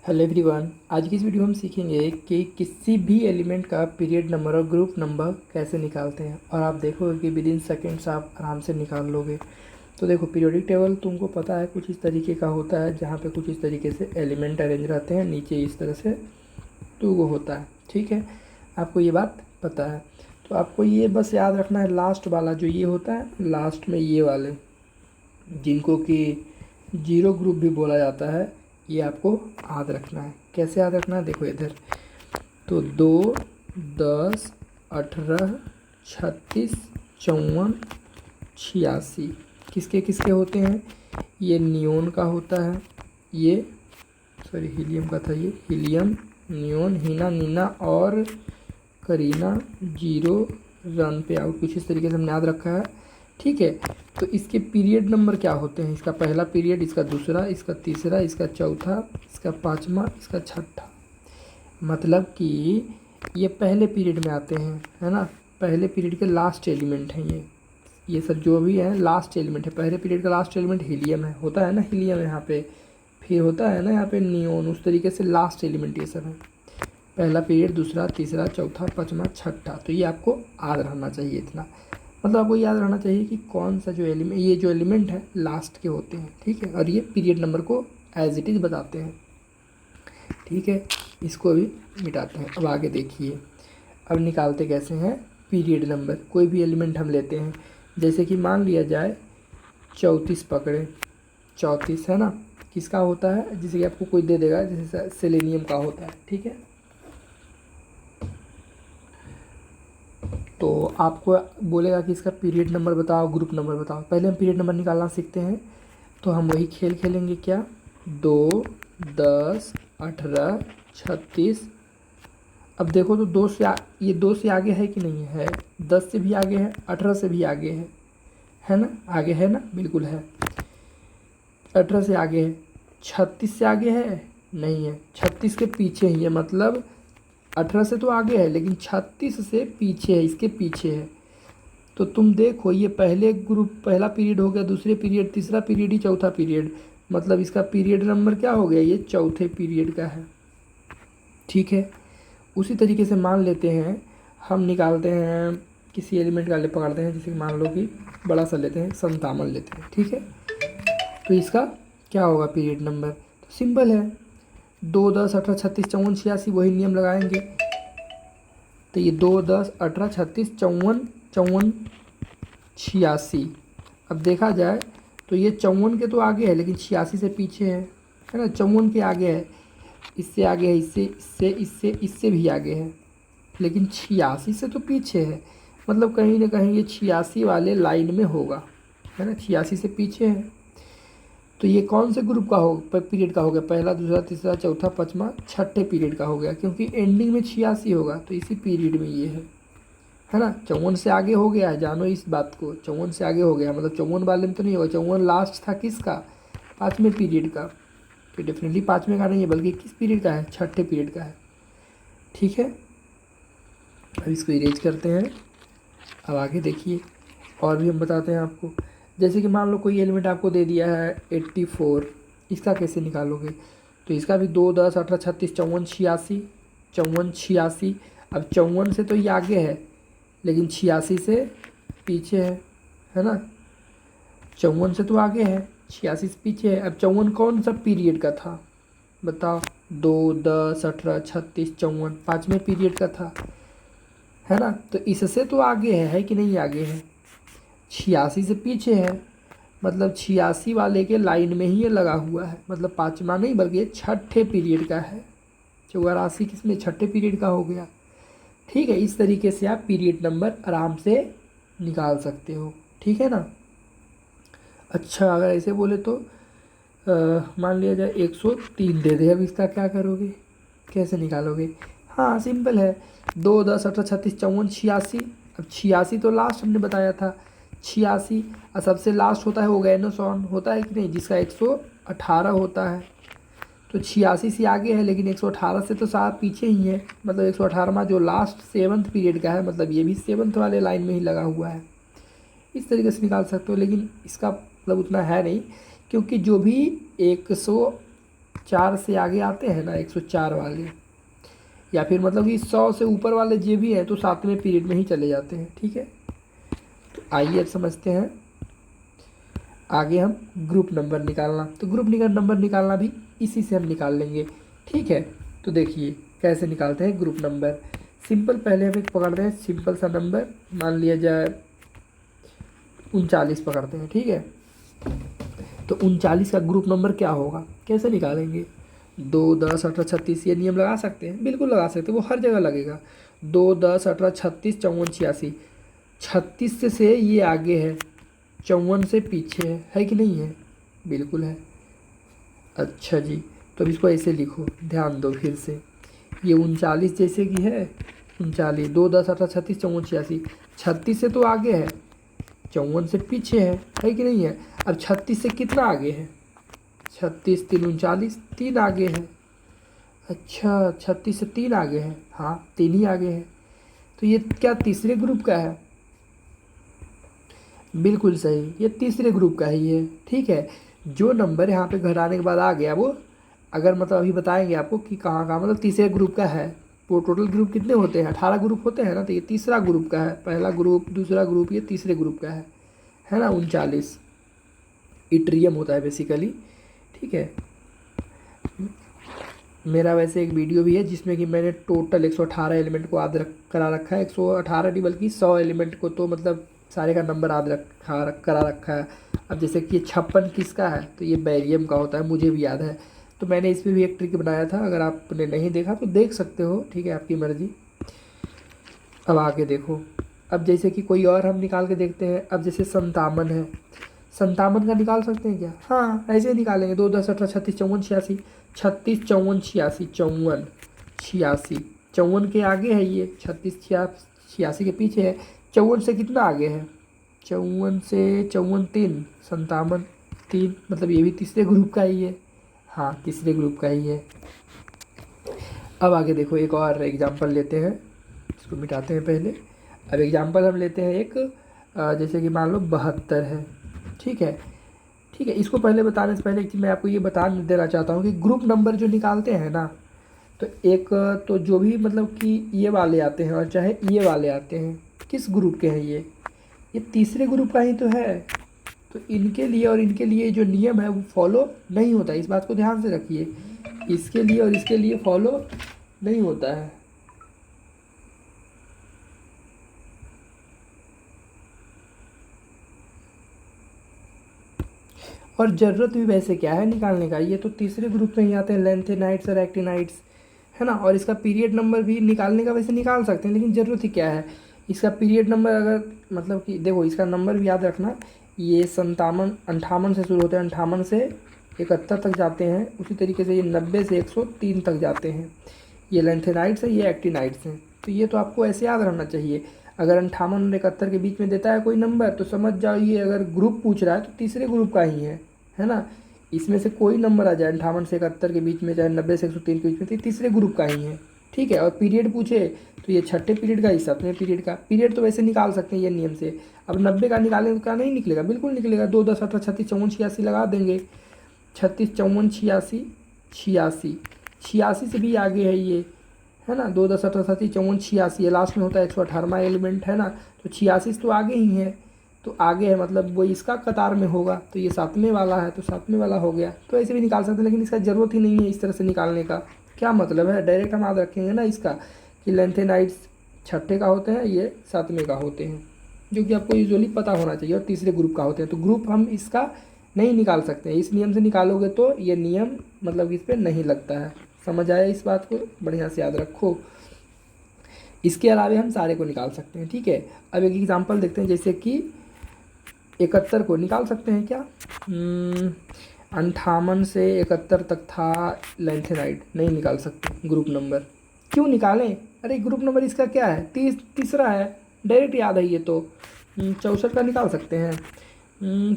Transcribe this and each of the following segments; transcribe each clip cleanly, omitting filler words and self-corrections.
Hello everyone. आज की इस वीडियो में हम सीखेंगे कि किसी भी एलिमेंट का पीरियड नंबर और ग्रुप नंबर कैसे निकालते हैं और आप देखोगे कि विद इन सेकेंड्स आप आराम से निकाल लोगे। तो देखो, पीरियोडिक टेबल तुमको पता है कुछ इस तरीके का होता है, जहाँ पे कुछ इस तरीके से एलिमेंट अरेंज रहते हैं, नीचे इस तरह से टू वो होता है। ठीक है, आपको ये बात पता है। तो आपको ये बस याद रखना है, लास्ट वाला जो ये होता है, लास्ट में ये वाले जिनको कि जीरो ग्रुप भी बोला जाता है, ये आपको याद रखना है। कैसे याद रखना है, देखो इधर तो 2, 10, 18, 36, 54, 86 किसके किसके होते हैं? ये नियोन का होता है, ये सॉरी हीलियम का था, ये हीलियम, नियोन, हीना, नीना और करीना, जीरो, रन पे आउट, कुछ इस तरीके से हमने याद रखा है। ठीक है, तो इसके पीरियड नंबर क्या होते हैं? इसका पहला पीरियड, इसका दूसरा, इसका तीसरा, इसका चौथा, इसका पाँचवा, इसका छठा। मतलब कि ये पहले पीरियड में आते हैं, है ना। पहले पीरियड के लास्ट एलिमेंट हैं ये सब जो भी है लास्ट एलिमेंट है। पहले पीरियड का लास्ट एलिमेंट हीलियम है, होता है ना, हीलियम यहाँ पे, फिर होता है ना यहाँ पे नियोन, उस तरीके से लास्ट एलिमेंट ये सब है। पहला पीरियड, दूसरा, तीसरा, चौथा, पाँचवा, छठा। तो ये आपको याद रहना चाहिए इतना। मतलब आपको याद रहना चाहिए कि कौन सा जो एलिमेंट, ये जो एलिमेंट है लास्ट के होते हैं। ठीक है, और ये पीरियड नंबर को एज इट इज़ बताते हैं। ठीक है, इसको अभी मिटाते हैं। अब आगे देखिए, अब निकालते कैसे हैं पीरियड नंबर। कोई भी एलिमेंट हम लेते हैं, जैसे कि मान लिया जाए 34 पकड़े, 34 है ना, किसका होता है? जैसे कि आपको कोई दे देगा, जैसे सेलेनियम का होता है। ठीक है, तो आपको बोलेगा कि इसका पीरियड नंबर बताओ, ग्रुप नंबर बताओ। पहले हम पीरियड नंबर निकालना सीखते हैं, तो हम वही खेल खेलेंगे। क्या? 2, 10, 18, 36। अब देखो तो ये 2 से आगे है कि नहीं है? 10 से भी आगे है, 18 से भी आगे है ना, आगे है ना, बिल्कुल है। 18 से आगे है, 36 से आगे है नहीं है, 36 के पीछे ही है। मतलब 18 से तो आगे है लेकिन 36 से पीछे है, इसके पीछे है। तो तुम देखो, ये पहले ग्रुप, पहला पीरियड हो गया, दूसरे पीरियड, तीसरा पीरियड ही चौथा पीरियड। मतलब इसका पीरियड नंबर क्या हो गया? ये चौथे पीरियड का है। ठीक है, उसी तरीके से मान लेते हैं, हम निकालते हैं किसी एलिमेंट का, ले पकड़ते हैं, जैसे मान लो कि बड़ा सा लेते हैं, 57 लेते हैं। ठीक है, तो इसका क्या होगा पीरियड नंबर? तो सिंपल है, 2, 10, 18, 36, 54, 86, वही नियम लगाएंगे। तो ये 2, 10, 18, 36, 54, 54, 86। अब देखा जाए तो ये 54 के तो आगे है लेकिन 86 से पीछे है ना। 54 के आगे है, इससे आगे है, इससे भी आगे है, लेकिन 86 से तो पीछे है। मतलब कहीं ना कहीं ये 86 वाले लाइन में होगा, है ना, 86 से पीछे है। तो ये कौन से ग्रुप का हो, पीरियड का हो गया? पहला, दूसरा, तीसरा, चौथा, पाँचवा, छठे पीरियड का हो गया, क्योंकि एंडिंग में 86 होगा, तो इसी पीरियड में ये है ना। 54 से आगे हो गया है, जानो इस बात को, 54 से आगे हो गया, मतलब 54 वाले में तो नहीं होगा। 54 लास्ट था किसका? पाँचवें पीरियड का। तो डेफिनेटली पाँचवें का नहीं है, बल्कि किस पीरियड का है? छठे पीरियड का है। ठीक है, अब इसको इरेज करते हैं। अब आगे देखिए, और भी हम बताते हैं आपको। जैसे कि मान लो कोई एलिमेंट आपको दे दिया है 84, इसका कैसे निकालोगे? तो इसका भी 2, 10, 18, 36, 54, 86, 54, 86। अब 54 से तो ये आगे है लेकिन 86 से पीछे है ना। 54 से तो आगे है, 86 से पीछे है। अब 54 कौन सा पीरियड का था बताओ? 2, 10, 18, 36, 54 पाँचवें पीरियड का था, है ना। तो इससे तो आगे है कि नहीं? आगे है, 86 से पीछे है। मतलब 86 वाले के लाइन में ही ये लगा हुआ है। मतलब पाँचवा नहीं बल्कि ये छठे पीरियड का है। 84 किसमें? छठे पीरियड का हो गया। ठीक है, इस तरीके से आप पीरियड नंबर आराम से निकाल सकते हो। ठीक है ना। अच्छा, अगर ऐसे बोले तो मान लिया जाए 103 दे दे, अब इसका क्या करोगे, कैसे निकालोगे? हाँ सिंपल है, 2, 10, 18, 36, 54, 86। अब 86 तो लास्ट हमने बताया था, 86। और सबसे लास्ट होता है ओगैनोसॉन, होता है कि नहीं, जिसका 118 होता है। तो 86 से आगे है लेकिन 118 से तो साथ पीछे ही है। मतलब 118वां जो लास्ट सेवन्थ पीरियड का है, मतलब ये भी सेवन्थ वाले लाइन में ही लगा हुआ है। इस तरीके से निकाल सकते हो, लेकिन इसका मतलब उतना है नहीं, क्योंकि जो भी 100 4 से आगे आते हैं ना 104 वाले, या फिर मतलब कि 100 से ऊपर वाले जो भी है तो 7वें पीरियड में ही चले जाते हैं। ठीक है, तो आइए अब समझते हैं आगे हम ग्रुप नंबर निकालना। तो ग्रुप नंबर निकालना भी इसी से हम निकाल लेंगे। ठीक है, तो देखिए कैसे निकालते हैं ग्रुप नंबर। सिंपल, पहले हम एक पकड़ते हैं सिंपल सा नंबर, मान लिया जाए 39 पकड़ते हैं। ठीक है, तो 39 का ग्रुप नंबर क्या होगा, कैसे निकालेंगे? 2, 10, 18, 36, ये नियम लगा सकते हैं, बिल्कुल लगा सकते हैं, वो हर जगह लगेगा। 2, 10, 18, 36, 54, 86। 36 से ये आगे है, 54 से पीछे है कि नहीं है? बिल्कुल है। अच्छा जी, तो अब इसको ऐसे लिखो, ध्यान दो फिर से। ये 39 जैसे कि है, 39, 2, 10, 18, 36, 54, 86। 36 से तो आगे है, 54 से पीछे है कि नहीं है? अब 36 से कितना आगे है? 36, 3, 39, 3 आगे है। अच्छा, 36 से 3 आगे है, हाँ 3 ही आगे है। तो ये क्या तीसरे ग्रुप का है? बिल्कुल सही, ये तीसरे ग्रुप का ही है। ठीक है, जो नंबर यहाँ पे घटाने के बाद आ गया वो, अगर मतलब अभी बताएंगे आपको कि कहाँ कहाँ मतलब तीसरे ग्रुप का है। वो टोटल ग्रुप कितने होते हैं? 18 ग्रुप होते हैं ना, तो ये तीसरा ग्रुप का है। पहला ग्रुप, दूसरा ग्रुप, ये तीसरे ग्रुप का है ना। 39 इट्रियम होता है बेसिकली। ठीक है, मेरा वैसे एक वीडियो भी है जिसमें कि मैंने टोटल 118 एलिमेंट को याद करा रखा है। 118 नहीं बल्कि 100 एलिमेंट को, तो मतलब सारे का नंबर याद करा रखा है। अब जैसे कि 56 किसका है, तो ये बैरियम का होता है, मुझे भी याद है। तो मैंने इस पर भी एक ट्रिक बनाया था, अगर आपने नहीं देखा तो देख सकते हो। ठीक है, आपकी मर्ज़ी। अब आगे देखो, अब जैसे कि कोई और हम निकाल के देखते हैं। अब जैसे 57 है, 57 का निकाल सकते हैं क्या? हाँ, ऐसे ही निकालेंगे। 2, 10, 18, 36, 54, 86। 36, 54, 86, 54, 86। 54 के आगे है ये, 36, 86 के पीछे है। 54 से कितना आगे है? 54 से 54, 3, 57, 3, मतलब ये भी तीसरे ग्रुप का ही है। हाँ, तीसरे ग्रुप का ही है। अब आगे देखो, एक और एग्जांपल लेते हैं, इसको मिटाते हैं पहले। अब एग्जांपल हम लेते हैं एक, जैसे कि मान लो 72 है। ठीक है, ठीक है, इसको पहले बताने से पहले एक चीज़ मैं आपको ये बता देना चाहता हूँ कि ग्रुप नंबर जो निकालते हैं ना, तो एक तो जो भी मतलब कि ये वाले आते हैं और चाहे ये वाले आते हैं, किस ग्रुप के हैं ये तीसरे ग्रुप का ही तो है। तो इनके लिए और इनके लिए जो नियम है वो फॉलो नहीं होता है, इस बात को ध्यान से रखिए। इसके लिए और इसके लिए फॉलो नहीं होता है। और ज़रूरत भी वैसे क्या है निकालने का, ये तो तीसरे ग्रुप में ही आते हैं, लेंथेनाइट्स और एक्टिनाइट्स, है ना। और इसका पीरियड नंबर भी निकालने का वैसे निकाल सकते हैं, लेकिन ज़रूरत ही क्या है इसका पीरियड नंबर। अगर मतलब कि देखो, इसका नंबर भी याद रखना, ये 57, 58 से शुरू होते हैं, 58 से 71 तक जाते हैं। उसी तरीके से ये 90 से 103 तक जाते हैं। ये लेंथेनाइट्स है, ये एक्टिनाइट्स हैं। तो ये तो आपको ऐसे याद रहना चाहिए। अगर 58 और 71 के बीच में देता है कोई नंबर, तो समझ जाओ ये अगर ग्रुप पूछ रहा है तो तीसरे ग्रुप का ही है ना। इसमें से कोई नंबर आ जाए 58 से 71 के बीच में, चाहे 90 से 103 के बीच में, तो तीसरे ग्रुप का ही है। ठीक है, और पीरियड पूछे तो ये छठे पीरियड का ही, 7वें पीरियड का। पीरियड तो वैसे निकाल सकते हैं ये नियम से। अब 90 का निकालें का नहीं निकलेगा, बिल्कुल निकलेगा। 2, 10, 18, 36, 54, 86 लगा देंगे। 36, 54, 86, 86, 86 से भी आगे है ये, है ना। 2, 10, 18, 37, 54, 86, ये लास्ट में होता है 118वां एलिमेंट, है ना। तो 86 तो आगे ही है, तो आगे है मतलब वो इसका कतार में होगा, तो ये 7वें वाला है, तो 7वें वाला हो गया। तो ऐसे भी निकाल सकते हैं, लेकिन इसका ज़रूरत ही नहीं है इस तरह से निकालने का। क्या मतलब है, डायरेक्ट हम याद रखेंगे ना इसका कि लेंथेनाइट्स छठे का होते हैं, ये 7वें का होते हैं, जो कि आपको यूजुअली पता होना चाहिए, और तीसरे ग्रुप का होते हैं। तो ग्रुप हम इसका नहीं निकाल सकते हैं, इस नियम से निकालोगे तो ये नियम मतलब इस पर नहीं लगता है। समझ आया इस बात को, बढ़िया से याद रखो। इसके अलावा हम सारे को निकाल सकते हैं। ठीक है, अब एक एग्जांपल देखते हैं, जैसे कि 71 को निकाल सकते हैं क्या? 58 से 71 तक था लेंथेनाइट, नहीं निकाल सकते ग्रुप नंबर। क्यों निकालें? अरे ग्रुप नंबर इसका क्या है, तीसरा है, डायरेक्ट याद है ये तो। 64 का निकाल सकते हैं।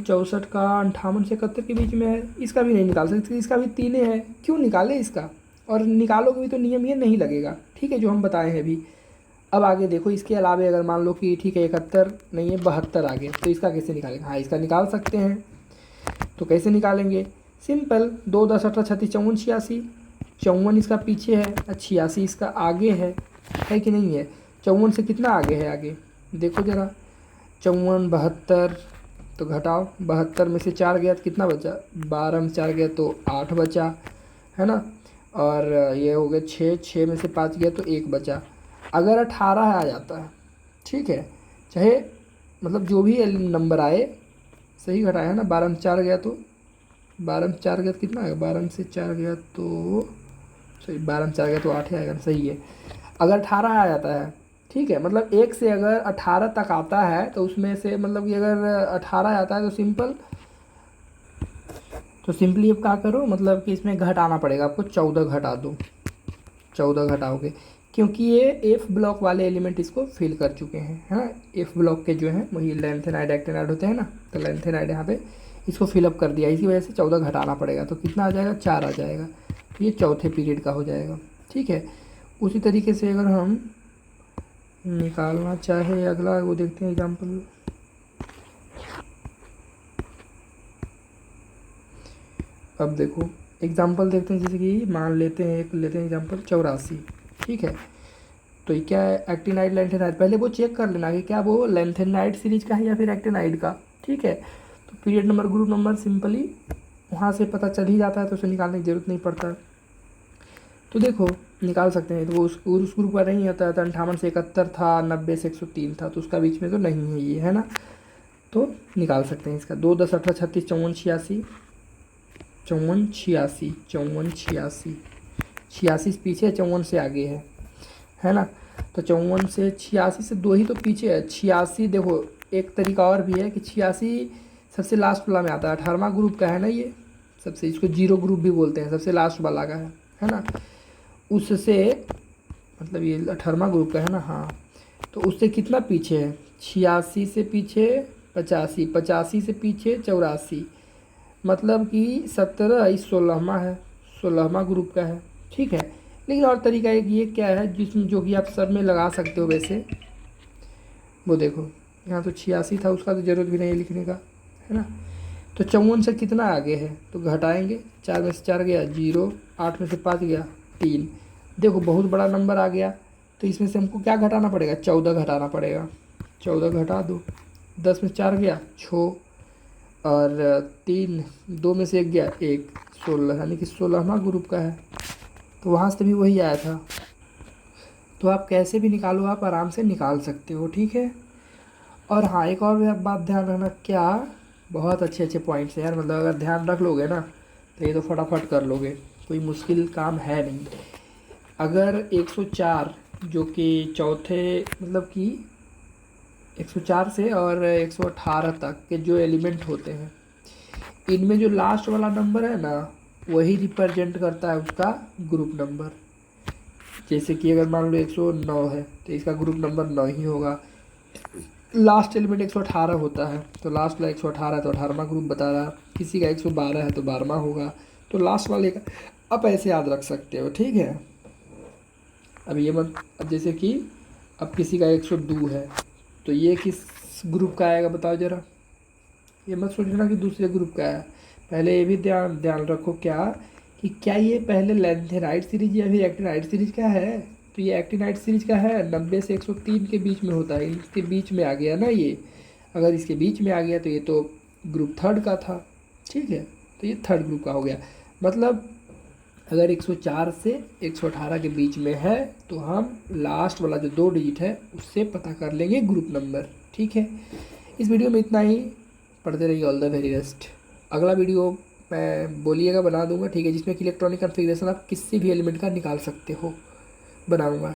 64 का 58 से 71 के बीच में है, इसका भी नहीं निकाल सकते, इसका भी 3 है। क्यों निकाले इसका? और निकालोगे भी तो नियम ये नहीं लगेगा। ठीक है, जो हम बताए हैं अभी। अब आगे देखो, इसके अलावा अगर मान लो कि ठीक है 71 नहीं है, 72 आ गए, तो इसका कैसे निकालेंगे? हाँ, इसका निकाल सकते हैं। तो कैसे निकालेंगे? सिंपल 2 10 18 36 54 86, 54 इसका पीछे है, 86 इसका आगे है कि नहीं है? 54 से कितना आगे है? आगे देखो ज़रा, 54 72, तो घटाओ, 72 में से 4 गया तो कितना बचा? 12 में 4 गया तो 8 बचा, है ना। और ये हो गया 6, 6 में से 5 गया तो 1 बचा। अगर 18 आ जाता है, ठीक है, चाहे मतलब जो भी नंबर आए, सही घटाया है ना। 12 में 4 गया तो 12 में 4 गया तो कितना आएगा? 12 में से 4 गया तो सही, 12 में 4 गया तो 8 ही आएगा ना, सही है। अगर 18 आ जाता है, ठीक है, मतलब 1 से अगर 18 तक आता है तो उसमें से मतलब कि अगर 18 आता है तो सिंपली अब क्या करो, मतलब कि इसमें घटाना पड़ेगा आपको, 14 घटा दो, 14 घटाओगे, क्योंकि ये एफ ब्लॉक वाले एलिमेंट इसको फिल कर चुके हैं, है ना। एफ ब्लॉक के जो हैं वही लेंथेनाइड एक्टिनाइड होते हैं ना, तो लेंथेनाइड यहाँ पे इसको फिलअप कर दिया, इसी वजह से 14 घटाना पड़ेगा, तो कितना आ जाएगा? 4 आ जाएगा। तो ये चौथे पीरियड का हो जाएगा, ठीक है। उसी तरीके से अगर हम निकालना चाहे अगला, वो देखते हैं एग्जाम्पल। अब देखो एग्जाम्पल देखते हैं, जैसे कि मान लेते हैं एग्जाम्पल 84, ठीक है। तो ये क्या है? एक्टिनाइड लेंथेनाइड, पहले वो चेक कर लेना कि क्या वो लेंथेनाइड सीरीज का है या फिर एक्टिनाइड का, ठीक है। तो period number group number simply वहाँ से पता चल ही जाता है, तो उसे निकालने की ज़रूरत नहीं पड़ता। तो देखो निकाल सकते हैं, तो वो उस ग्रुप का नहीं होता है, तो 58 से 71 था, 90 से 103 था, तो उसका बीच में तो नहीं है ये, है ना। तो निकाल सकते हैं इसका 2 10 18 36 54 86, 54 86, 54 86, 86 पीछे, 54 से आगे है ना। तो 54 से 86 से 2 ही तो पीछे है। 86 देखो एक तरीका और भी है कि 86 सबसे लास्ट वाला में आता है, 18वां ग्रुप का है ना ये, सबसे, इसको 0 ग्रुप भी बोलते हैं, सबसे लास्ट वाला का है ना। उससे मतलब ये 18वां ग्रुप का है ना, हाँ। तो उससे कितना पीछे है? 86 से पीछे 85, 85 से पीछे 84, मतलब कि 17, 16वां है, 16वां ग्रुप का है, ठीक है। लेकिन और तरीका एक ये क्या है, जिसमें जो कि आप सब में लगा सकते हो वैसे, वो देखो यहाँ तो 86 था, उसका तो ज़रूरत भी नहीं है लिखने का, है ना। तो 54 से कितना आगे है? तो घटाएंगे, 4 में से 4 गया 0, 8 में से 5 गया 3, देखो बहुत बड़ा नंबर आ गया। तो इसमें से हमको क्या घटाना पड़ेगा? 14 घटाना पड़ेगा, 14 घटा दो, 10 में 4 गया 6, और 3, 2 में से 1 गया 1, 16, यानी कि 16वां ग्रुप का है। तो वहाँ से भी वही आया था। तो आप कैसे भी निकालो, आप आराम से निकाल सकते हो, ठीक है। और हाँ, एक और भी आप बात ध्यान रखना, क्या बहुत अच्छे अच्छे पॉइंट्स हैं यार, मतलब अगर ध्यान रख लोगे ना तो ये तो फटाफट कर लोगे, कोई मुश्किल काम है नहीं। अगर 104 जो कि चौथे मतलब कि 104 से और 118 तक के जो एलिमेंट होते हैं, इनमें जो लास्ट वाला नंबर है ना, वही रिप्रेजेंट करता है उसका ग्रुप नंबर। जैसे कि अगर मान लो 109 है तो इसका ग्रुप नंबर 9 ही होगा। लास्ट एलिमेंट 118 होता है, तो लास्ट वाला 118 है तो 18वां ग्रुप बता रहा है। किसी का 112 है तो 12वां होगा, तो लास्ट वाले का आप ऐसे याद रख सकते हो, ठीक है। अब ये मत, अब जैसे कि अब किसी का 102 है तो ये किस ग्रुप का आएगा बताओ ज़रा। ये मत सोचना कि दूसरे ग्रुप का है, पहले ये भी ध्यान ध्यान रखो क्या, कि क्या ये पहले लेंथेनाइड सीरीज या फिर एक्टिनाइड सीरीज का है। तो ये एक्टिनाइड सीरीज का है, 90 से 103 के बीच में होता है, इसके बीच में आ गया ना ये। अगर इसके बीच में आ गया तो ये तो ग्रुप थर्ड का था, ठीक है, तो ये थर्ड ग्रुप का हो गया। मतलब अगर 104 से 118 के बीच में है तो हम लास्ट वाला जो 2 डिजिट है उससे पता कर लेंगे ग्रुप नंबर, ठीक है। इस वीडियो में इतना ही, पढ़ते रहिए, ऑल द वेरी बेस्ट। अगला वीडियो मैं बोलिएगा बना दूंगा, ठीक है, जिसमें कि इलेक्ट्रॉनिक कॉन्फ़िगरेशन आप किसी भी एलिमेंट का निकाल सकते हो, बनाऊंगा।